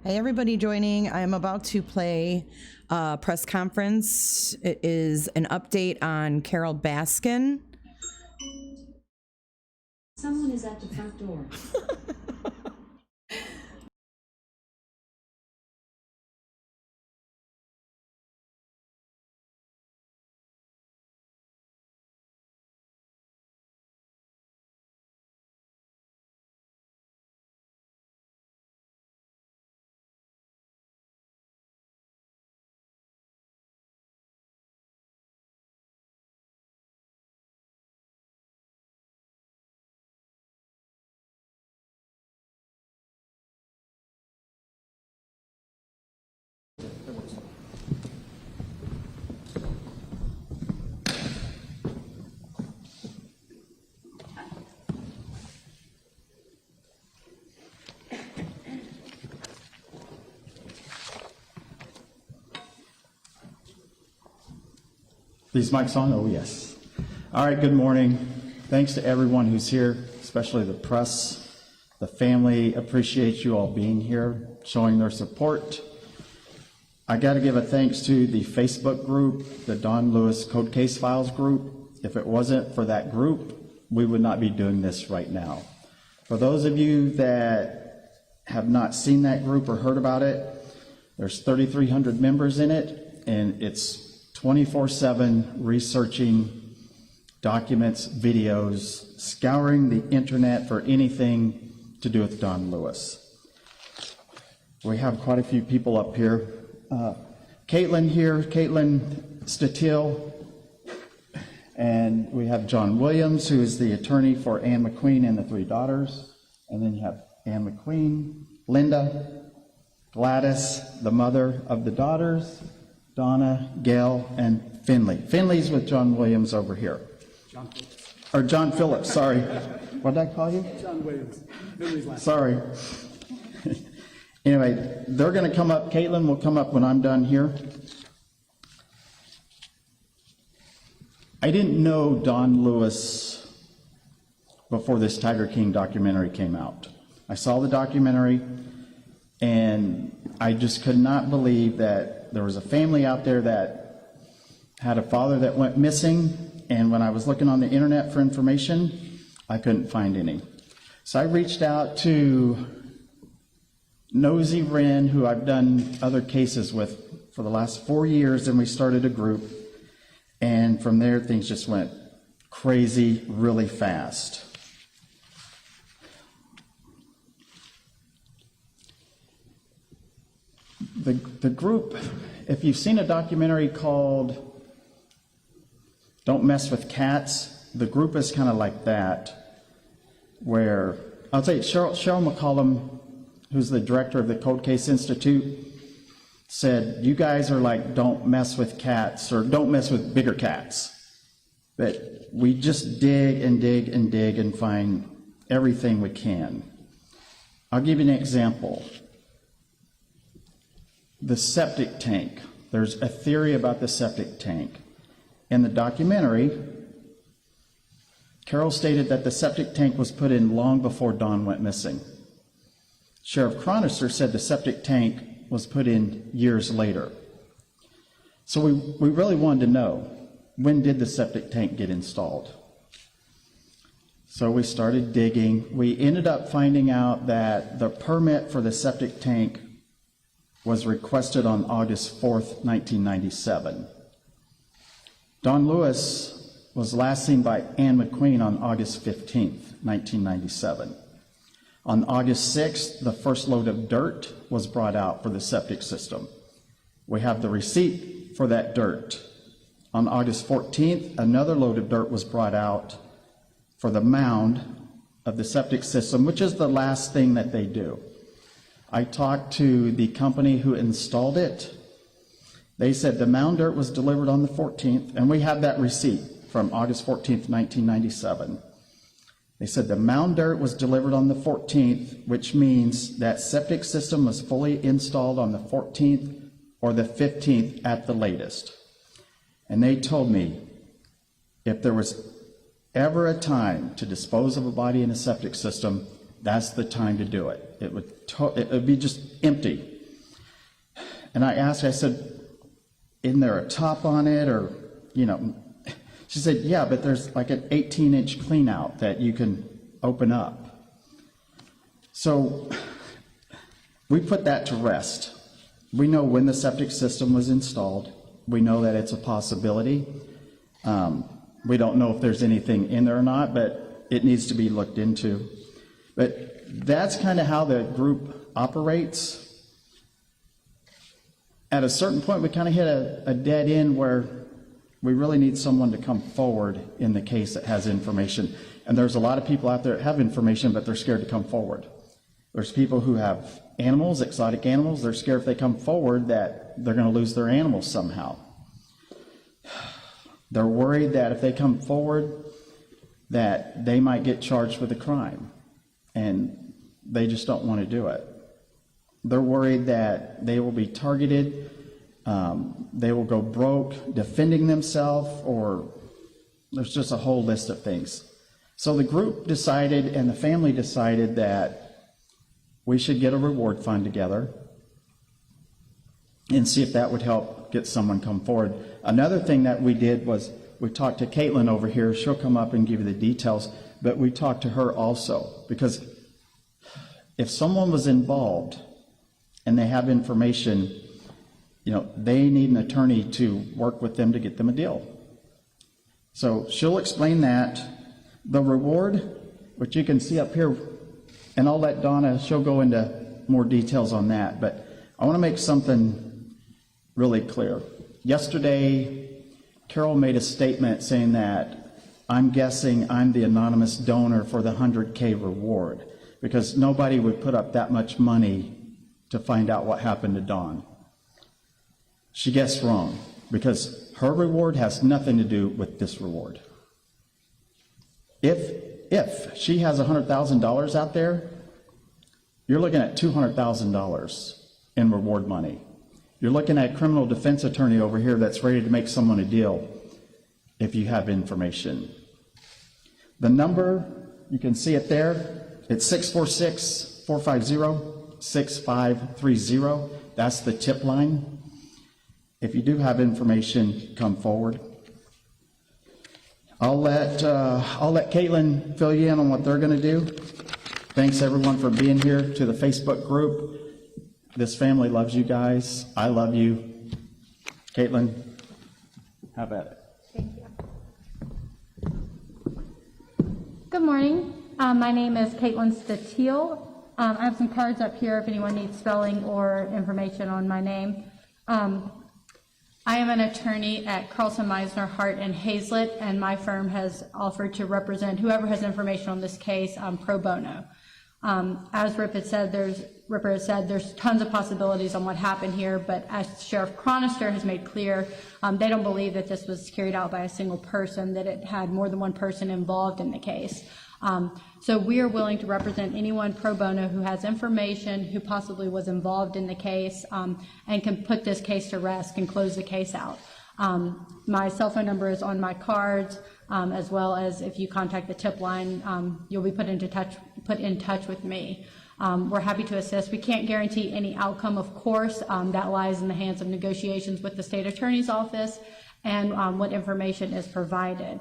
Hey, everybody joining. I'm about to play a press conference. It is an update on Carole Baskin. Someone is at the front door. These mics on? Oh, yes. All right, good morning. Thanks to everyone who's here, especially the press, the family. Appreciate you all being here, showing their support. I got to give a thanks to the Facebook group, the Don Lewis Code Case Files group. If it wasn't for that group, we would not be doing this right now. For those of you that have not seen that group or heard about it, there's 3,300 members in it, and it's 24/7 researching documents, videos, scouring the internet for anything to do with Don Lewis. We have quite a few people up here. Caitlin here, Caitlin Statil, and we have John Williams, who is the attorney for Ann McQueen and the three daughters. And then you have Ann McQueen, Linda, Gladys, the mother of the daughters, Donna, Gail, and Finley. Finley's with John Williams over here. John Phillips. Or John Phillips, sorry. What did I call you? John Williams. Finley's last Sorry. Anyway, they're going to come up. Caitlin will come up when I'm done here. I didn't know Don Lewis before this Tiger King documentary came out. I saw the documentary, and I just could not believe that there was a family out there that had a father that went missing, and when I was looking on the internet for information, I couldn't find any. So I reached out to Nosy Wren, who I've done other cases with for the last 4 years, and we started a group, and from there things just went crazy really fast. The group, if you've seen a documentary called Don't Mess with Cats, the group is kind of like that, where, I'll tell you, Cheryl McCollum, who's the director of the Cold Case Institute, said, you guys are like, don't mess with cats, or don't mess with bigger cats. That we just dig and dig and dig and find everything we can. I'll give you an example. The septic tank. There's a theory about the septic tank. In the documentary, Carole stated that the septic tank was put in long before Don went missing. Sheriff Chronister said the septic tank was put in years later. So we really wanted to know, when did the septic tank get installed? So we started digging. We ended up finding out that the permit for the septic tank was requested on August 4th, 1997. Don Lewis was last seen by Ann McQueen on August 15th, 1997. On August 6th, the first load of dirt was brought out for the septic system. We have the receipt for that dirt. On August 14th, another load of dirt was brought out for the mound of the septic system, which is the last thing that they do. I talked to the company who installed it. They said the mound dirt was delivered on the 14th, and we have that receipt from August 14th, 1997. They said the mound dirt was delivered on the 14th, which means that septic system was fully installed on the 14th or the 15th at the latest. And they told me if there was ever a time to dispose of a body in a septic system, that's the time to do it. It would be just empty. And I asked her, I said, isn't there a top on it, or, you know? She said, yeah, but there's like an 18-inch clean out that you can open up. So we put that to rest. We know when the septic system was installed. We know that it's a possibility. We don't know if there's anything in there or not, but it needs to be looked into. But that's kind of how the group operates. At a certain point, we kind of hit a dead end where we really need someone to come forward in the case that has information. And there's a lot of people out there that have information, but they're scared to come forward. There's people who have animals, exotic animals. They're scared if they come forward that they're going to lose their animals somehow. They're worried that if they come forward, that they might get charged with a crime, and they just don't want to do it. They're worried that they will be targeted, they will go broke defending themselves, or there's just a whole list of things. So the group decided, and the family decided, that we should get a reward fund together and see if that would help get someone come forward. Another thing that we did was we talked to Caitlin over here. She'll come up and give you the details, but we talked to her also, because if someone was involved and they have information, you know, they need an attorney to work with them to get them a deal. So she'll explain that. The reward, which you can see up here, and I'll let Donna, she'll go into more details on that, but I want to make something really clear. Yesterday, Carol made a statement saying that I'm guessing I'm the anonymous donor for the 100K reward, because nobody would put up that much money to find out what happened to Dawn. She guessed wrong, because her reward has nothing to do with this reward. If she has $100,000 out there, you're looking at $200,000 in reward money. You're looking at a criminal defense attorney over here that's ready to make someone a deal if you have information. The number, you can see it there. It's 646-450-6530. That's the tip line. If you do have information, come forward. I'll let Caitlin fill you in on what they're going to do. Thanks everyone for being here. To the Facebook group, this family loves you guys. I love you. Caitlin, have at it. Thank you. Good morning. My name is Caitlin Statiel. I have some cards up here if anyone needs spelling or information on my name. I am an attorney at Carlson, Meisner, Hart, and Hazlett, and my firm has offered to represent whoever has information on this case pro bono. As Ripper has said, there's tons of possibilities on what happened here, but as Sheriff Chronister has made clear, they don't believe that this was carried out by a single person, that it had more than one person involved in the case. So we are willing to represent anyone pro bono who has information, who possibly was involved in the case, and can put this case to rest and close the case out. My cell phone number is on my cards, as well as if you contact the tip line, you'll be put in touch with me. We're happy to assist. We can't guarantee any outcome, of course. That lies in the hands of negotiations with the state attorney's office and what information is provided.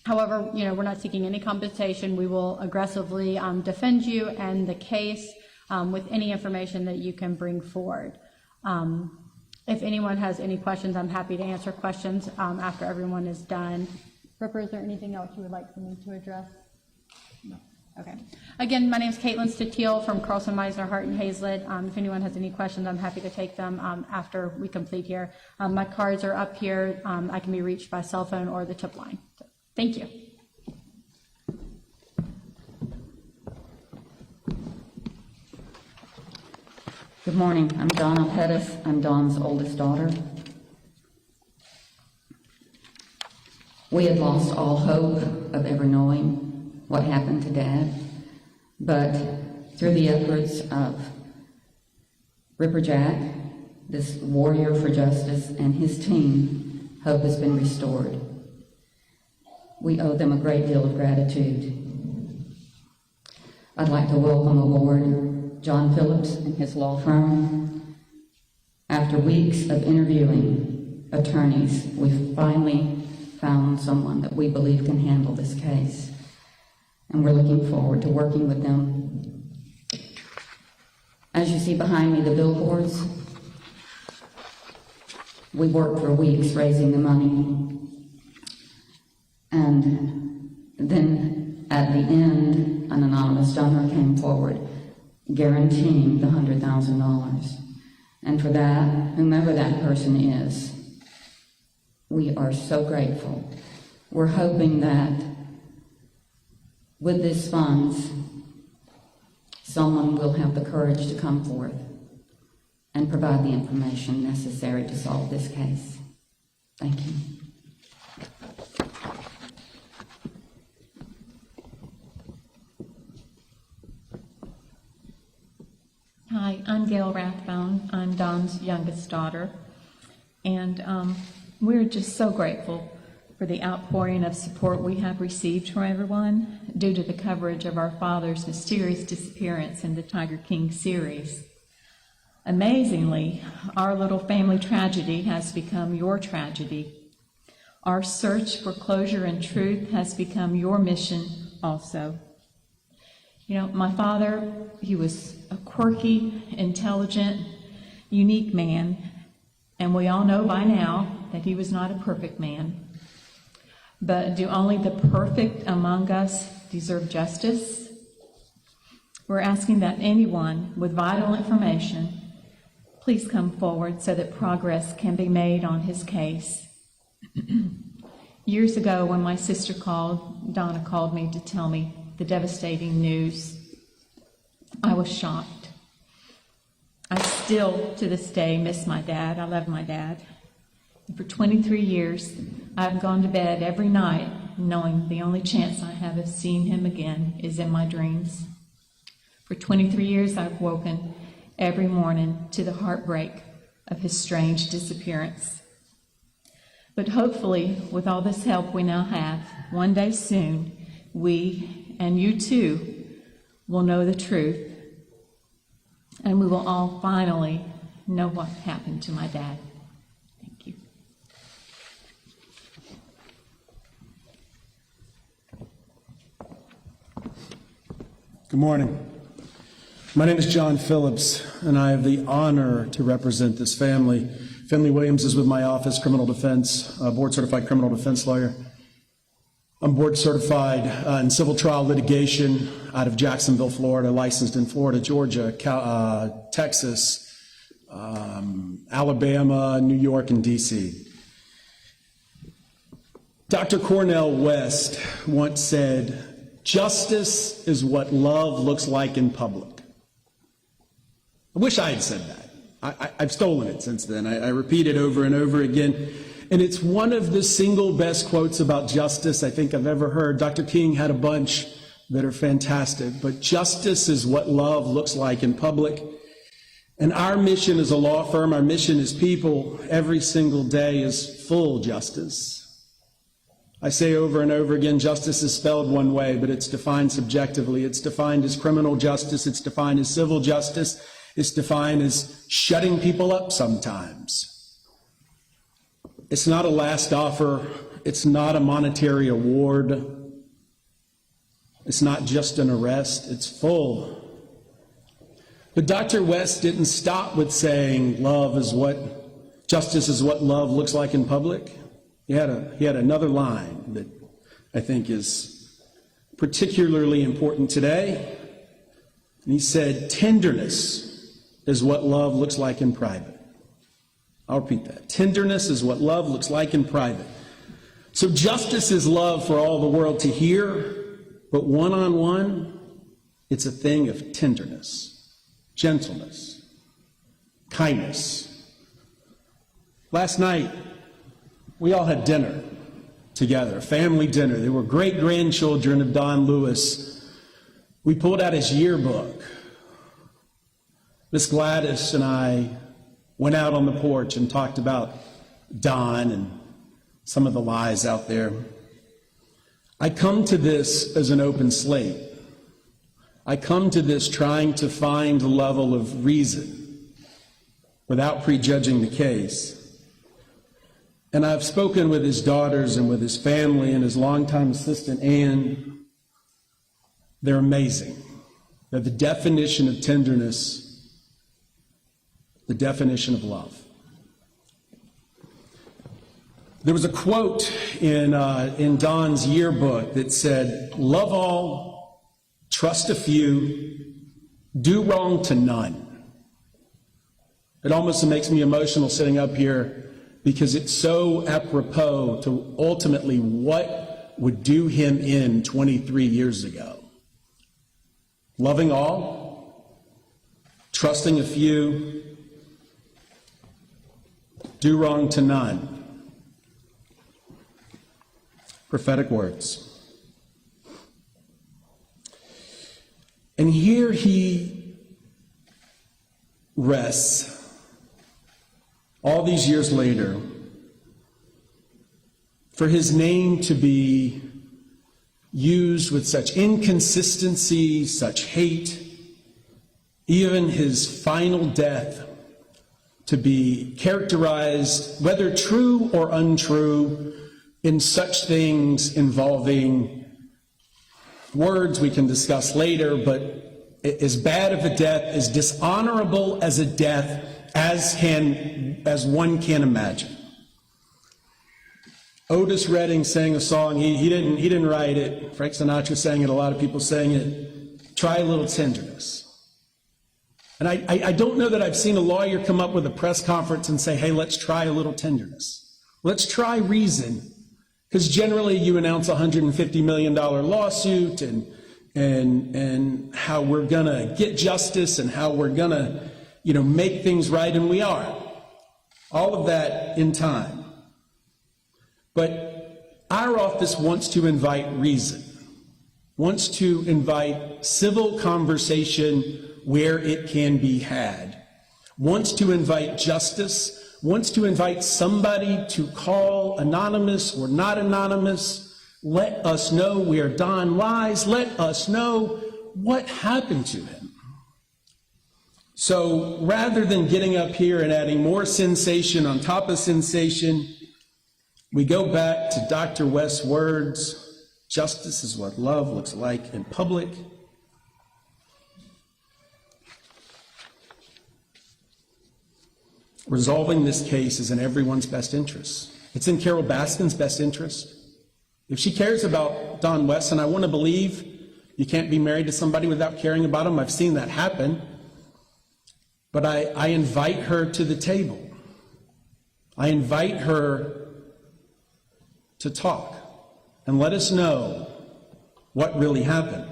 However, we're not seeking any compensation. We will aggressively defend you and the case with any information that you can bring forward. If anyone has any questions, I'm happy to answer questions after everyone is done. Ripper, is there anything else you would like for me to address? No. Okay. Again, my name is Caitlin Statiel from Carlson, Meisner, Hart, and Hazlett. If anyone has any questions, I'm happy to take them after we complete here. My cards are up here. I can be reached by cell phone or the tip line. So, thank you. Good morning. I'm Donna Pettis. I'm Dawn's oldest daughter. We had lost all hope of ever knowing what happened to Dad, but through the efforts of Ripper Jack, this warrior for justice, and his team, hope has been restored. We owe them a great deal of gratitude. I'd like to welcome aboard John Phillips and his law firm, After weeks of interviewing attorneys, we finally found someone that we believe can handle this case. And we're looking forward to working with them. As you see behind me, the billboards, we worked for weeks raising the money. And then at the end, an anonymous donor came forward guaranteeing the $100,000. And for that, whomever that person is, we are so grateful. We're hoping that with these funds, someone will have the courage to come forth and provide the information necessary to solve this case. Thank you. Hi, I'm Gail Rathbone. I'm Don's youngest daughter. And we're just so grateful for the outpouring of support we have received from everyone due to the coverage of our father's mysterious disappearance in the Tiger King series. Amazingly, our little family tragedy has become your tragedy. Our search for closure and truth has become your mission also. You know, my father, he was a quirky, intelligent, unique man, and we all know by now that he was not a perfect man. But do only the perfect among us deserve justice? We're asking that anyone with vital information please come forward so that progress can be made on his case. Years ago, when my sister Donna called me to tell me the devastating news, I was shocked. I still, to this day, miss my dad. I love my dad. And for 23 years, I've gone to bed every night knowing the only chance I have of seeing him again is in my dreams. For 23 years, I've woken every morning to the heartbreak of his strange disappearance. But hopefully, with all this help we now have, one day soon, we, and you too, will know the truth, and we will all finally know what happened to my dad. Thank you. Good morning. My name is John Phillips, and I have the honor to represent this family. Finley Williams is with my office, criminal defense, board-certified criminal defense lawyer. I'm board-certified in civil trial litigation out of Jacksonville, Florida, licensed in Florida, Georgia, Texas, Alabama, New York, and D.C. Dr. Cornel West once said, "Justice is what love looks like in public." I wish I had said that. I've stolen it since then. I repeat it over and over again. And it's one of the single best quotes about justice I think I've ever heard. Dr. King had a bunch that are fantastic. But justice is what love looks like in public. And our mission as a law firm, our mission as people, every single day is full justice. I say over and over again, justice is spelled one way, but it's defined subjectively. It's defined as criminal justice. It's defined as civil justice. It's defined as shutting people up sometimes. It's not a last offer. It's not a monetary award. It's not just an arrest. It's full. But Dr. West didn't stop with saying justice is what love looks like in public. He had another line that I think is particularly important today. And he said, tenderness is what love looks like in private. I'll repeat that. Tenderness is what love looks like in private. So justice is love for all the world to hear, but one-on-one, it's a thing of tenderness, gentleness, kindness. Last night, we all had dinner together, family dinner. There were great-grandchildren of Don Lewis. We pulled out his yearbook. Miss Gladys and I went out on the porch and talked about Don and some of the lies out there. I come to this as an open slate. I come to this trying to find a level of reason without prejudging the case. And I've spoken with his daughters and with his family and his longtime assistant, Ann. They're amazing. They're the definition of tenderness, the definition of love. There was a quote in Don's yearbook that said, "Love all, trust a few, do wrong to none." It almost makes me emotional sitting up here because it's so apropos to ultimately what would do him in 23 years ago. Loving all, trusting a few, do wrong to none. Prophetic words. And here he rests all these years later for his name to be used with such inconsistency, such hate, even his final death to be characterized, whether true or untrue, in such things involving words we can discuss later, but as bad of a death, as dishonorable as a death as one can imagine. Otis Redding sang a song. He didn't write it. Frank Sinatra sang it. A lot of people sang it. Try a little tenderness. And I don't know that I've seen a lawyer come up with a press conference and say, "Hey, let's try a little tenderness. Let's try reason." Because generally you announce a $150 million lawsuit and how we're going to get justice and how we're going to, make things right, and we are. All of that in time. But our office wants to invite reason, wants to invite civil conversation where it can be had, wants to invite justice, wants to invite somebody to call anonymous or not anonymous, let us know where Don lies, let us know what happened to him. So rather than getting up here and adding more sensation on top of sensation, we go back to Dr. West's words, justice is what love looks like in public. Resolving this case is in everyone's best interest. It's in Carole Baskin's best interest. If she cares about Don West, and I want to believe you can't be married to somebody without caring about him. I've seen that happen. But I invite her to the table. I invite her to talk and let us know what really happened.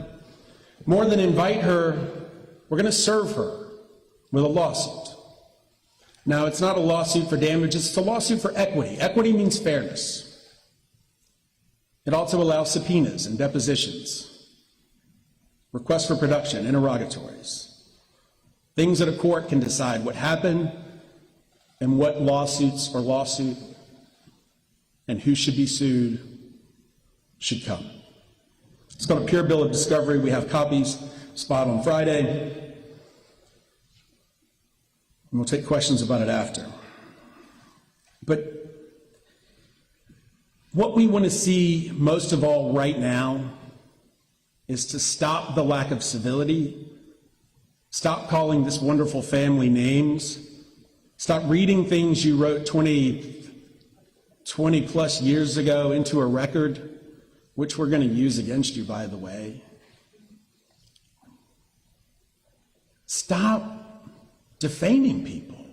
More than invite her, we're going to serve her with a lawsuit. Now, it's not a lawsuit for damages, it's a lawsuit for equity. Equity means fairness. It also allows subpoenas and depositions, requests for production, interrogatories, things that a court can decide what happened and what lawsuits or lawsuit and who should be sued should come. It's called a pure bill of discovery. We have copies, spot on Friday. And we'll take questions about it after. But what we want to see most of all right now is to stop the lack of civility, stop calling this wonderful family names, stop reading things you wrote 20 plus years ago into a record, which we're going to use against you, by the way. Stop defaming people.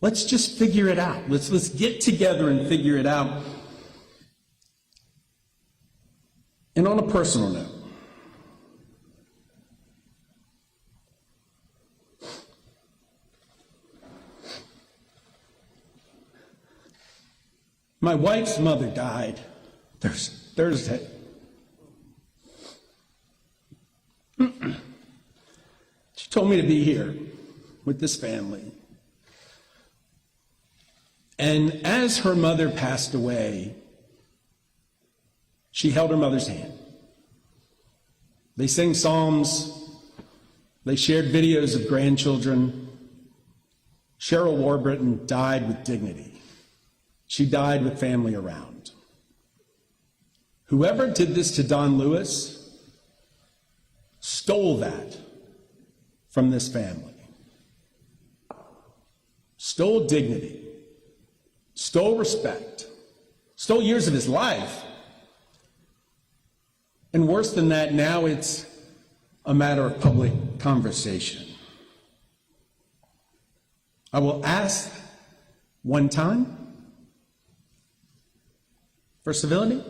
Let's just figure it out. Let's get together and figure it out. And on a personal note, my wife's mother died Thursday. She told me to be here with this family. And as her mother passed away, she held her mother's hand. They sang psalms. They shared videos of grandchildren. Cheryl Warburton died with dignity. She died with family around. Whoever did this to Don Lewis stole that from this family. Stole dignity, stole respect, stole years of his life. And worse than that, now it's a matter of public conversation. I will ask one time for civility.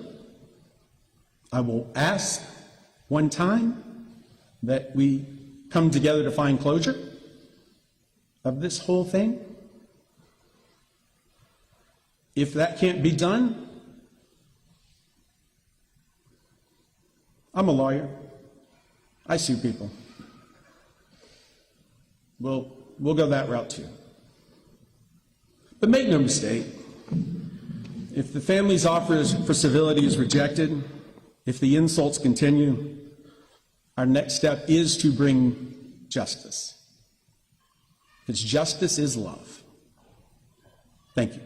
I will ask one time that we come together to find closure of this whole thing. If that can't be done, I'm a lawyer. I sue people. We'll go that route too. But make no mistake, if the family's offer for civility is rejected, if the insults continue, our next step is to bring justice. Because justice is love. Thank you.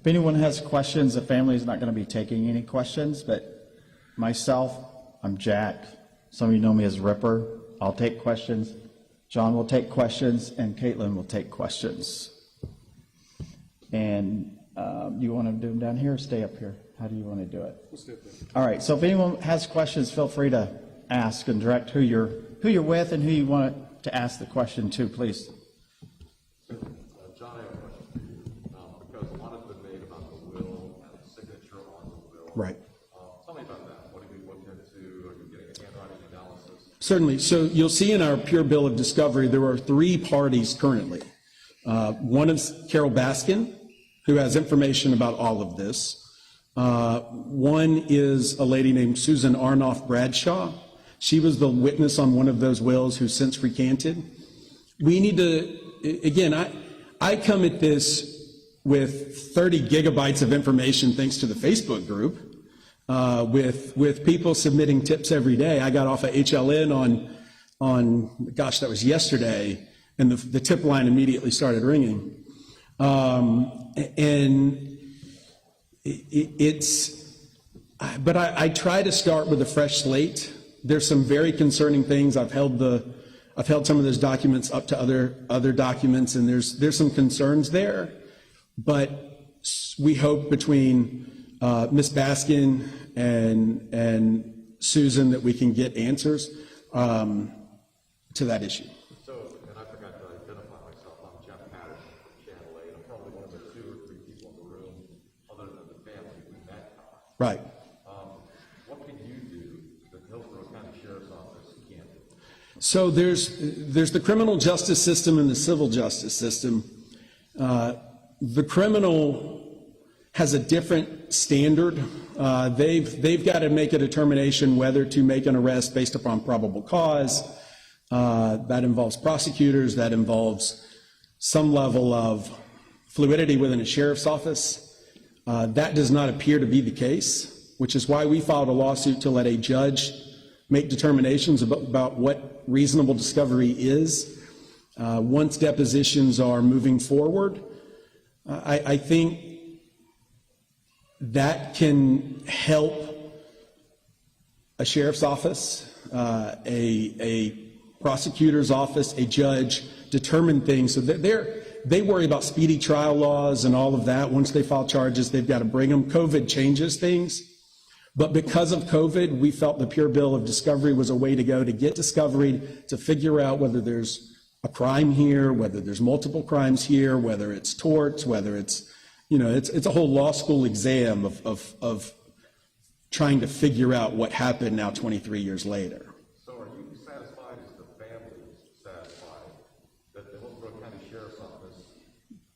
If anyone has questions, the family is not going to be taking any questions, but myself, I'm Jack. Some of you know me as Ripper. I'll take questions. John will take questions, and Caitlin will take questions. And you want to do them down here or stay up here? How do you want to do it? Let's do it then. All right, so if anyone has questions, feel free to ask and direct who you're with and who you want to ask the question to, please. John, I have a question for you, because a lot has been made about the will and the signature on the will. Right. Tell me about that. What have you looked into? Are you getting a handwriting analysis? Certainly. So you'll see in our pure bill of discovery, there are 3 parties currently. One is Carole Baskin, who has information about all of this. One is a lady named Susan Arnoff Bradshaw. She was the witness on one of those wills who since recanted. We need to, again, I come at this with 30 gigabytes of information thanks to the Facebook group, with people submitting tips every day. I got off of HLN on gosh, that was yesterday, and the tip line immediately started ringing. But I try to start with a fresh slate. There's some very concerning things. I've held some of those documents up to other documents, and there's some concerns there. But we hope between Ms. Baskin and Susan that we can get answers to that issue. So, and I forgot to identify myself. I'm Jeff Patterson from Channel 8. I'm probably one of the 2 or 3 people in the room, other than the family, who met Todd. Right. What can you do that Hillsborough County Sheriff's Office can't do? So there's the criminal justice system and the civil justice system. The criminal has a different standard. They've got to make a determination whether to make an arrest based upon probable cause. That involves prosecutors. That involves some level of fluidity within a sheriff's office. That does not appear to be the case, which is why we filed a lawsuit to let a judge make determinations about what reasonable discovery is. Once depositions are moving forward, I think that can help a sheriff's office, a prosecutor's office, a judge determine things. So they worry about speedy trial laws and all of that. Once they file charges, they've got to bring them. COVID changes things. But because of COVID, we felt the pure bill of discovery was a way to go to get discovery, to figure out whether there's a crime here, whether there's multiple crimes here, whether it's torts, whether it's, it's a whole law school exam of trying to figure out what happened now 23 years later. So are you satisfied, is the family satisfied, that the Hillsborough County Sheriff's Office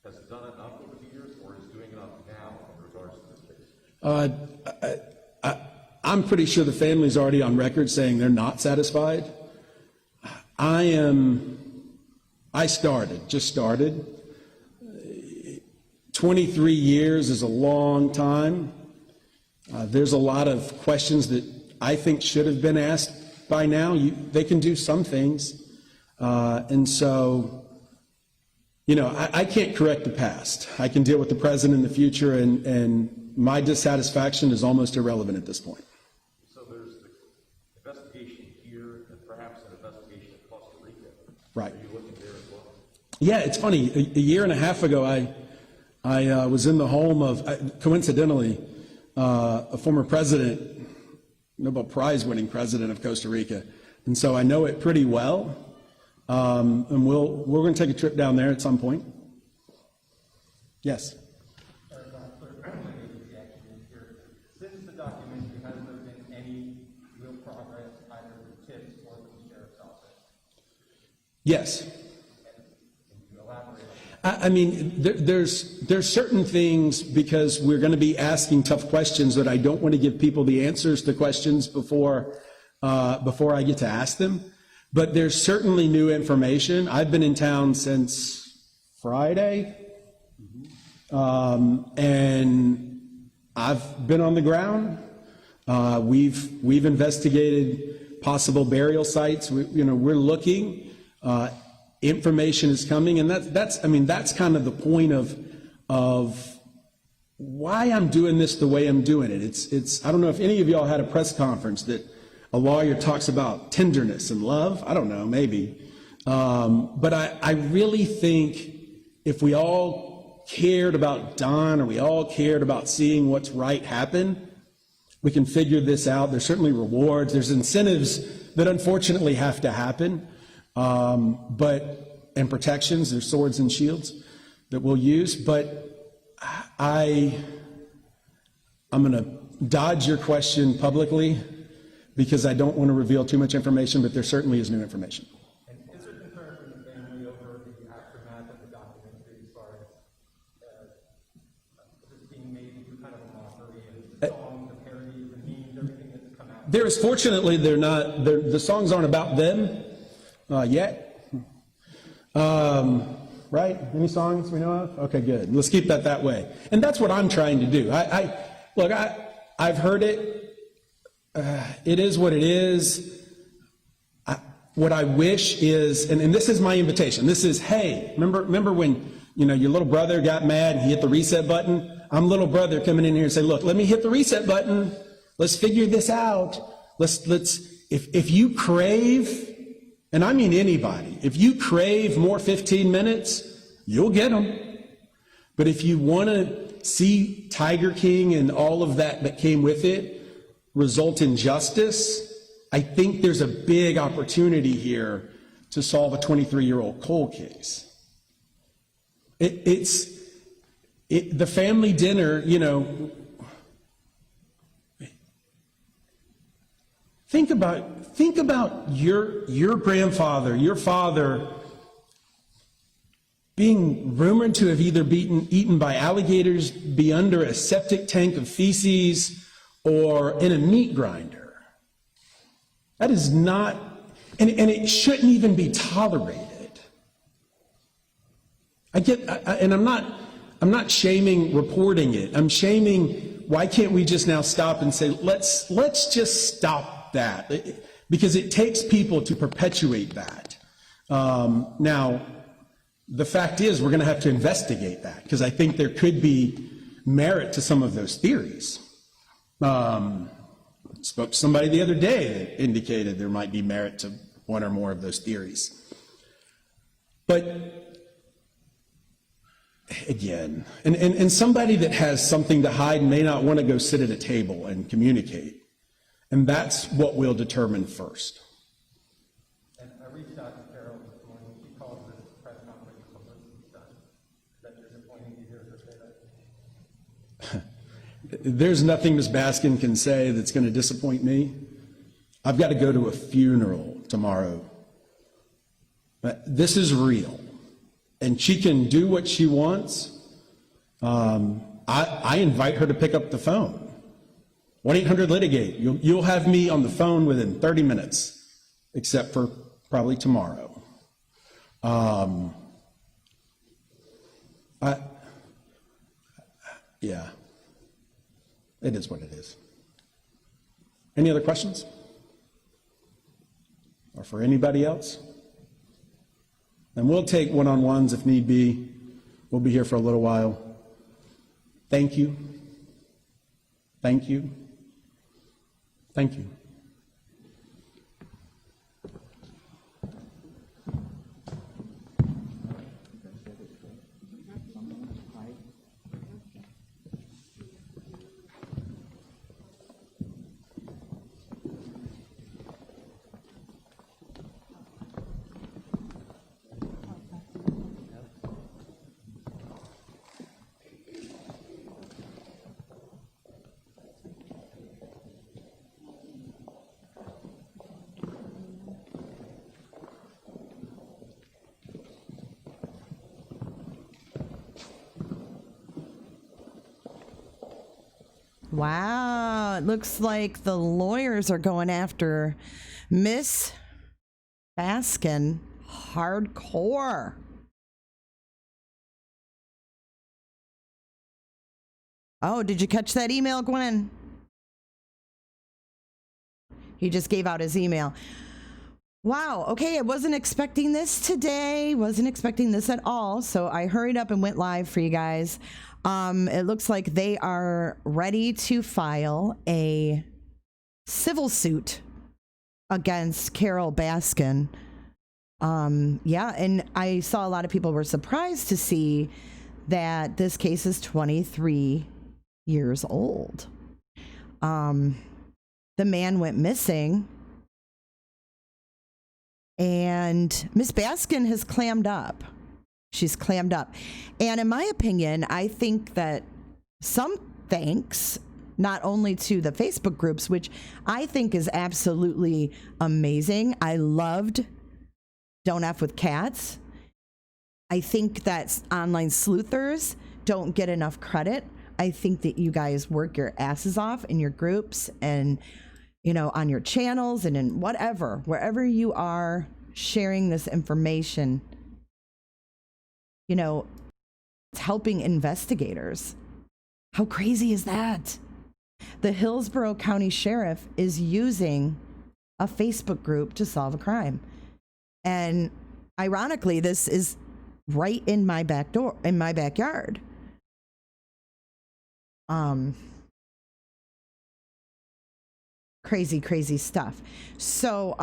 has done enough over the years, or is doing enough now in regards to this case? I'm pretty sure the family's already on record saying they're not satisfied. I just started. 23 years is a long time. There's a lot of questions that I think should have been asked by now. They can do some things. And so, you know, I can't correct the past. I can deal with the present and the future, and my dissatisfaction is almost irrelevant at this point. So there's the investigation here and perhaps an investigation in Costa Rica. Right. Are you looking there as well? Yeah, it's funny. A year and a half ago, I was in the home of, coincidentally, a former president, Nobel Prize winning president of Costa Rica. And so I know it pretty well. And we're going to take a trip down there at some point. Yes. Since the documentary, has there been any real progress, either with tips or with the sheriff's office? Yes. Can you elaborate? I mean, there's certain things, because we're going to be asking tough questions, that I don't want to give people the answers to questions before I get to ask them. But there's certainly new information. I've been in town since Friday, and I've been on the ground. We've investigated possible burial sites. We're looking. Information is coming, and that's kind of the point of why I'm doing this the way I'm doing it. It's I don't know if any of y'all had a press conference that a lawyer talks about tenderness and love. I don't know, maybe. But I really think if we all cared about Don, or we all cared about seeing what's right happen, we can figure this out. There's certainly rewards. There's incentives that unfortunately have to happen. And protections, there's swords and shields that we'll use. But I'm going to dodge your question publicly, because I don't want to reveal too much information, but there certainly is new information. And is there concern from the family over the aftermath of the documentary, as far as this being made into kind of a mockery, and the songs, the parodies, the memes, everything that's come out? There is, fortunately, the songs aren't about them yet. Right? Any songs we know of? Okay, good. Let's keep that way. And that's what I'm trying to do. I've heard it. It is what it is. What I wish is, and this is my invitation. This is, hey, remember when your little brother got mad and he hit the reset button? I'm little brother coming in here and say, look, let me hit the reset button. Let's figure this out. If you crave, and I mean anybody, if you crave more 15 minutes, you'll get them. But if you want to see Tiger King and all of that came with it result in justice, I think there's a big opportunity here to solve a 23-year-old cold case. The family dinner, think about your grandfather, your father, being rumored to have either been eaten by alligators, be under a septic tank of feces, or in a meat grinder. That is not, and it shouldn't even be tolerated. And I'm not shaming reporting it. I'm shaming, why can't we just now stop and say, let's just stop that? Because it takes people to perpetuate that. Now, the fact is, we're going to have to investigate that, because I think there could be merit to some of those theories. Spoke to somebody the other day that indicated there might be merit to one or more of those theories. But again, and somebody that has something to hide may not want to go sit at a table and communicate. And that's what we'll determine first. And I reached out to Carol this morning. She calls this press conference a publicity stunt. Is that disappointing to hear her say that? There's nothing Ms. Baskin can say that's going to disappoint me. I've got to go to a funeral tomorrow. But this is real. And she can do what she wants. I invite her to pick up the phone. 1-800-LITIGATE. You'll have me on the phone within 30 minutes, except for probably tomorrow. Yeah. It is what it is. Any other questions? Or for anybody else? And we'll take one-on-ones if need be. We'll be here for a little while. Thank you. Thank you. Thank you. Wow, it looks like the lawyers are going after Miss Baskin hardcore. Oh, did you catch that email, Gwen? He just gave out his email. Wow, okay, I wasn't expecting this today. Wasn't expecting this at all. So I hurried up and went live for you guys. It looks like they are ready to file a civil suit against Carole Baskin. Yeah, and I saw a lot of people were surprised to see that this case is 23 years old. The man went missing, and Miss Baskin has clammed up. She's clammed up. And in my opinion, I think that some thanks not only to the Facebook groups, which I think is absolutely amazing. I loved Don't F with Cats. I think that online sleuthers don't get enough credit. I think that you guys work your asses off in your groups and, you know, on your channels and in whatever, wherever you are sharing this information. You know, it's helping investigators. How crazy is that? The Hillsborough County Sheriff is using a Facebook group to solve a crime. And ironically, this is right in my back door, in my backyard. Crazy, crazy stuff. So,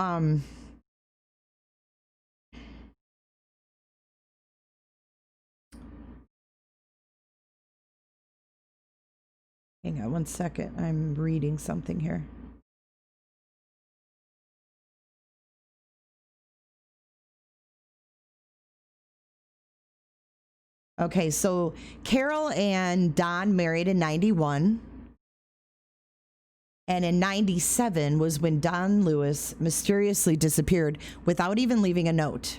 hang on one second. I'm reading something here. Okay, so Carole and Don married in 91. And in 97 was when Don Lewis mysteriously disappeared without even leaving a note.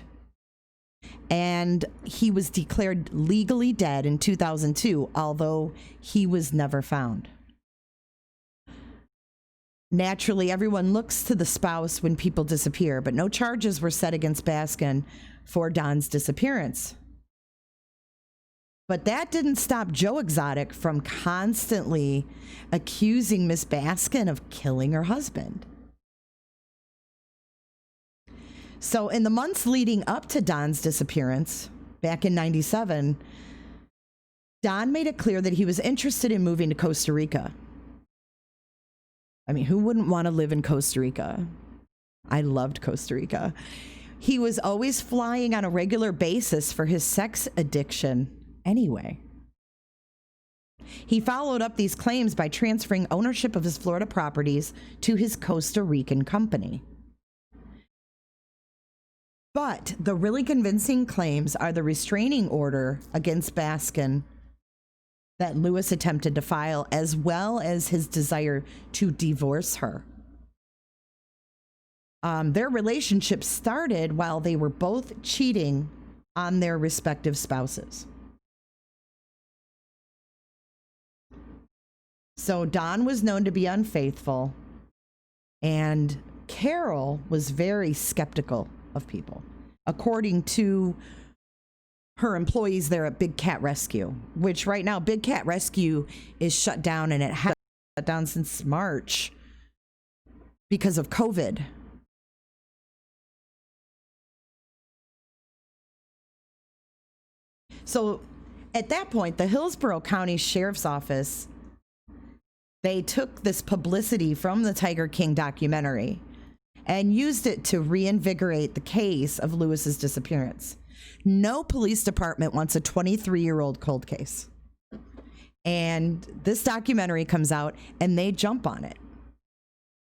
And he was declared legally dead in 2002, although he was never found. Naturally, everyone looks to the spouse when people disappear, but no charges were set against Baskin for Don's disappearance. But that didn't stop Joe Exotic from constantly accusing Miss Baskin of killing her husband. So in the months leading up to Don's disappearance, back in 97, Don made it clear that he was interested in moving to Costa Rica. I mean, who wouldn't want to live in Costa Rica? I loved Costa Rica. He was always flying on a regular basis for his sex addiction anyway. He followed up these claims by transferring ownership of his Florida properties to his Costa Rican company. But the really convincing claims are the restraining order against Baskin that Lewis attempted to file, as well as his desire to divorce her. Their relationship started while they were both cheating on their respective spouses. So Don was known to be unfaithful, and Carole was very skeptical of people, according to her employees there at Big Cat Rescue, which right now Big Cat Rescue is shut down, and it has shut down since March. because of COVID. So at that point, the Hillsborough County Sheriff's Office, they took this publicity from the Tiger King documentary and used it to reinvigorate the case of Lewis's disappearance. No police department wants a 23-year-old cold case. And this documentary comes out and they jump on it.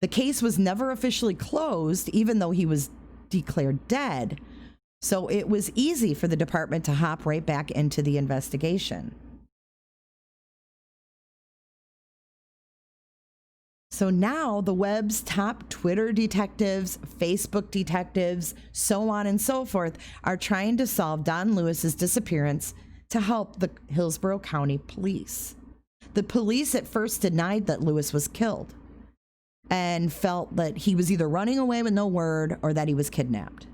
The case was never officially closed, even though he was declared dead. So it was easy for the department to hop right back into the investigation. So now the web's top Twitter detectives, Facebook detectives, so on and so forth, are trying to solve Don Lewis's disappearance to help the Hillsborough County Police. The police at first denied that Lewis was killed and felt that he was either running away with no word or that he was kidnapped.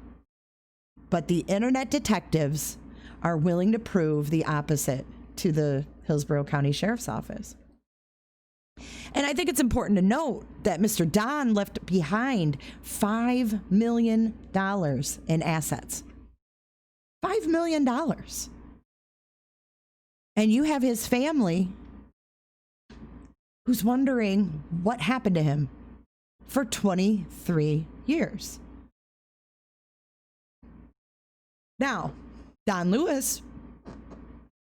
But the internet detectives are willing to prove the opposite to the Hillsborough County Sheriff's Office. And I think it's important to note that Mr. Don left behind $5 million in assets. $5 million. And you have his family who's wondering what happened to him for 23 years. Now, Don Lewis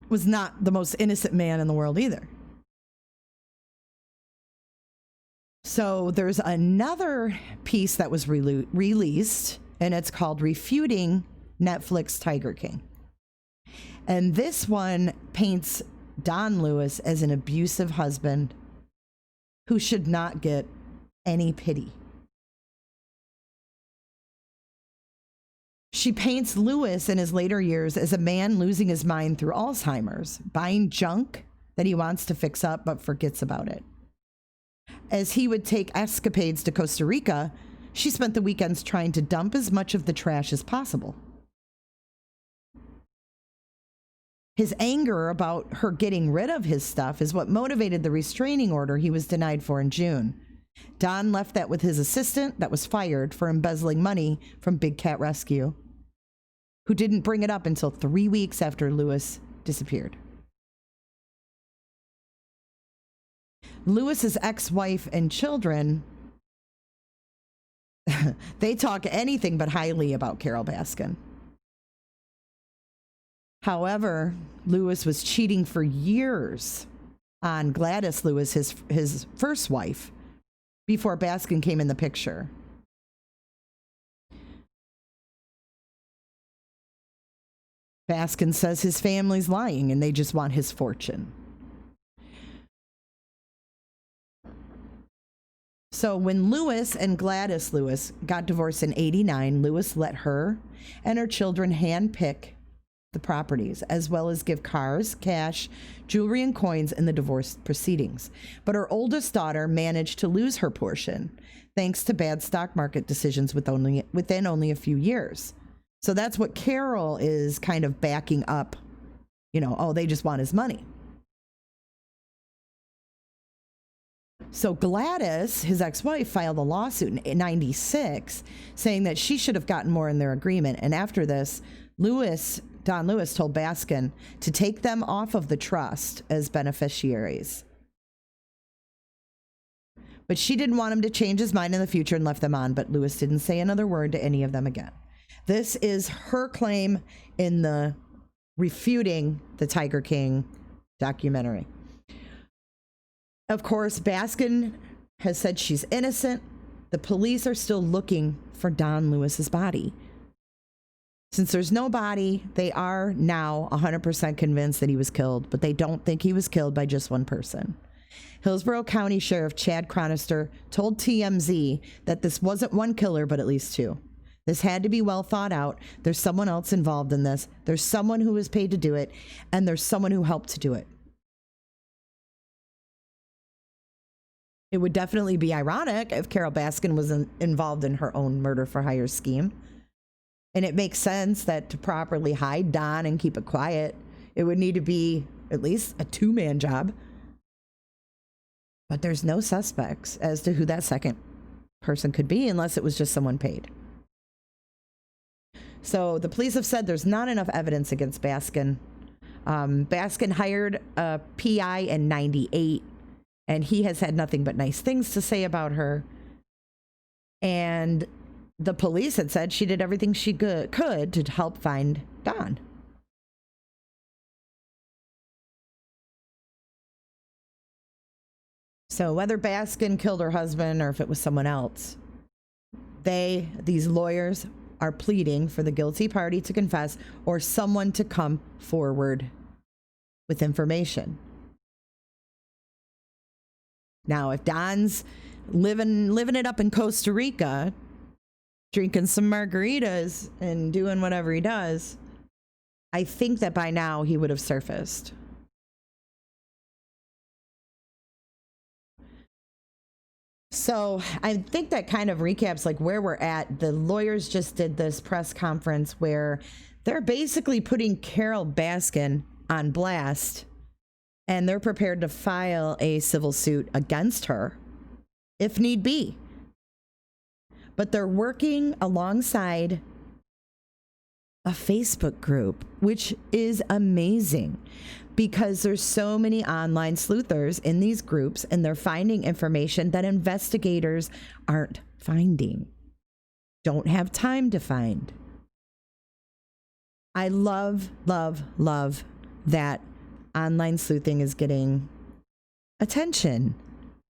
was not the most innocent man in the world either. So there's another piece that was released, and it's called Refuting Netflix Tiger King. And this one paints Don Lewis as an abusive husband who should not get any pity. She paints Lewis in his later years as a man losing his mind through Alzheimer's, buying junk that he wants to fix up but forgets about it. As he would take escapades to Costa Rica, she spent the weekends trying to dump as much of the trash as possible. His anger about her getting rid of his stuff is what motivated the restraining order he was denied for in June. Don left that with his assistant that was fired for embezzling money from Big Cat Rescue, who didn't bring it up until 3 weeks after Lewis disappeared. Lewis's ex-wife and children, they talk anything but highly about Carole Baskin. However, Lewis was cheating for years on Gladys Lewis, his first wife, before Baskin came in the picture. Baskin says his family's lying and they just want his fortune. So when Lewis and Gladys Lewis got divorced in '89, Lewis let her and her children handpick the properties, as well as give cars, cash, jewelry, and coins in the divorce proceedings. But her oldest daughter managed to lose her portion, thanks to bad stock market decisions within only a few years. So that's what Carole is kind of backing up, oh, they just want his money. So Gladys, his ex-wife, filed a lawsuit in '96 saying that she should have gotten more in their agreement. And after this, Don Lewis told Baskin to take them off of the trust as beneficiaries. But she didn't want him to change his mind in the future and left them on, but Lewis didn't say another word to any of them again. This is her claim in the Refuting the Tiger King documentary. Of course, Baskin has said she's innocent. The police are still looking for Don Lewis's body. Since there's no body, they are now 100% convinced that he was killed, but they don't think he was killed by just one person. Hillsborough County Sheriff Chad Chronister told TMZ that this wasn't one killer, but at least two. This had to be well thought out. There's someone else involved in this. There's someone who was paid to do it, and there's someone who helped to do it. It would definitely be ironic if Carole Baskin was involved in her own murder-for-hire scheme. And it makes sense that to properly hide Don and keep it quiet, it would need to be at least a two-man job. But there's no suspects as to who that second person could be unless it was just someone paid. So the police have said there's not enough evidence against Baskin. Baskin hired a PI in '98, and he has had nothing but nice things to say about her. And the police had said she did everything she could to help find Don. So whether Baskin killed her husband or if it was someone else, these lawyers are pleading for the guilty party to confess or someone to come forward with information. Now, if Don's living it up in Costa Rica, drinking some margaritas and doing whatever he does, I think that by now he would have surfaced. So I think that kind of recaps like where we're at. The lawyers just did this press conference where they're basically putting Carole Baskin on blast, and they're prepared to file a civil suit against her if need be. But they're working alongside a Facebook group, which is amazing because there's so many online sleuthers in these groups, and they're finding information that investigators aren't finding, don't have time to find. I love, love, love that online sleuthing is getting attention.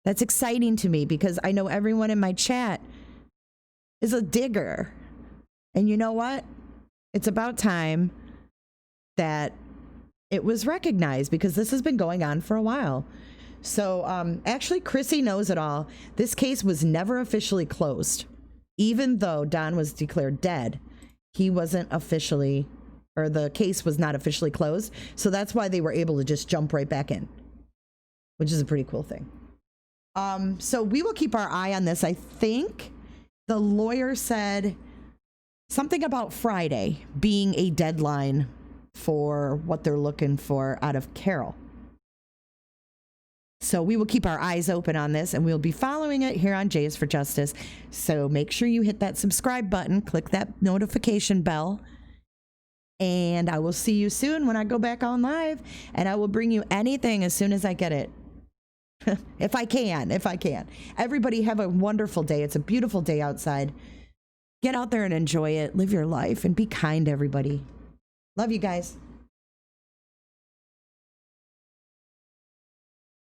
That's exciting to me because I know everyone in my chat is a digger. And you know what? It's about time that it was recognized because this has been going on for a while. So actually, Chrissy knows it all. This case was never officially closed. Even though Don was declared dead, he wasn't officially, or the case was not officially closed. So that's why they were able to just jump right back in, which is a pretty cool thing. So we will keep our eye on this. I think the lawyer said something about Friday being a deadline for what they're looking for out of Carole. So we will keep our eyes open on this, and we'll be following it here on J is for Justice. So make sure you hit that subscribe button, click that notification bell, and I will see you soon when I go back on live, and I will bring you anything as soon as I get it. if I can. Everybody have a wonderful day. It's a beautiful day outside. Get out there and enjoy it. Live your life and be kind to everybody. Love you guys.